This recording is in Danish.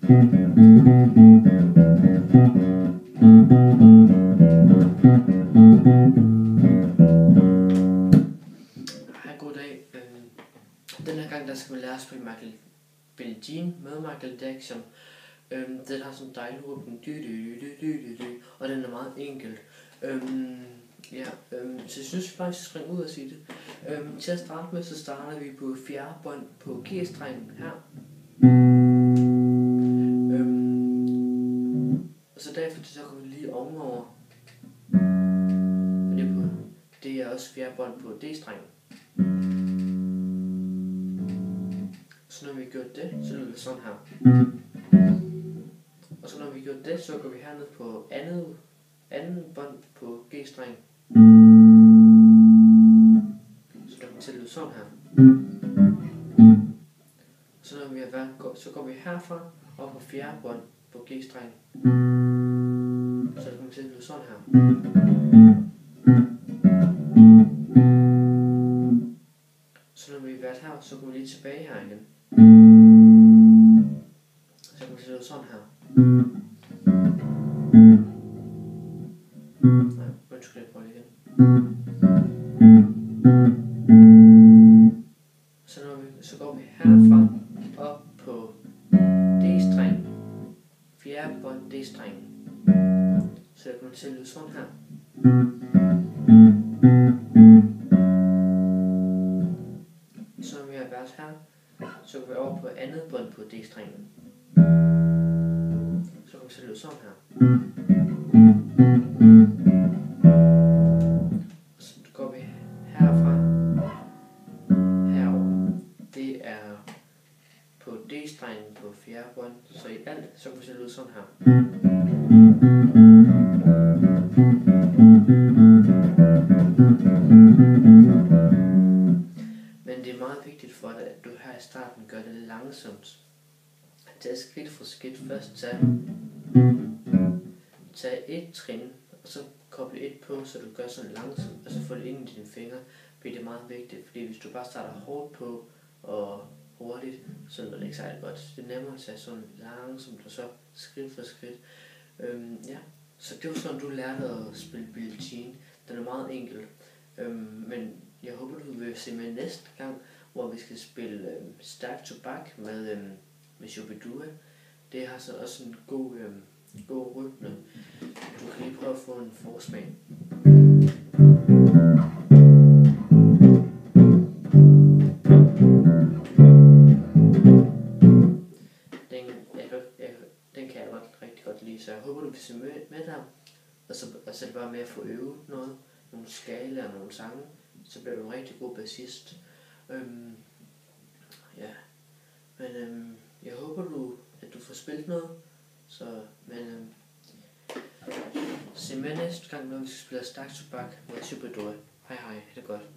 Hej, goddag. Den her gang der skal vi lære at spille Billie Jean med Michael Jackson. Den har sådan en dejlig rytme, og den er meget enkel. Så jeg synes bare, vi skal springe ud og sige det. Til at starte med, så starter vi på fjerde bånd på G-strengen her. Og så derefter så går vi lige ovenover. Det er også fjerde bånd på D-strengen. Så når vi har gjort det, så lyder det sådan her. Og så når vi har gjort det, så går vi herned på anden bånd på G-streng. Så det kommer til at lyde sådan her. Så når vi har været, så går vi herfra og på fjerde bånd på G-streng. Så det kommer til at lyde sådan her. Så når vi har været her, så går vi lige tilbage her igen. Så kommer det til at lyde sådan her. Nej, undskyld, jeg prøver igen. Så går vi herfra op på D-streng, fjerde bånd D-streng. Så det kommer til at lyde sådan her. Så når vi har været her, så går vi over på andet bånd på D-strengen. Så kommer vi til at lyde sådan her. Og så går vi herfra herover. Det er på D-strengen på fjerde bånd. Så i alt, så kommer vi til at lyde sådan her. Men det er meget vigtigt for dig, at du her i starten gør det langsomt. Tag skridt for skridt. Først tag et trin, og så koble et på, så du gør sådan langsomt, og så få det ind i dine fingre. Det er meget vigtigt, fordi hvis du bare starter hårdt på og hurtigt, så lyder det ikke særlig godt. Det er nemmere at tage sådan langsomt, og så skridt for skridt. Så det var sådan, du lærte at spille Billie Jean. Den er meget enkel. Men jeg håber, du vil se med næste gang, hvor vi skal spille Stærk Tobak med Shubidua. Det har så også en god rytme. Du kan lige prøve at få en forsmag. Den kan jeg rigtig godt lide, så jeg håber, du vil se med der. Og så er det bare med at få øvet nogle skalaer og nogle sange, så bliver du en rigtig god bassist. Jeg håber, at du får spillet noget. Se med næste gang, når vi skal spille Stærk Tobak med Shubidua. Hej, det er godt.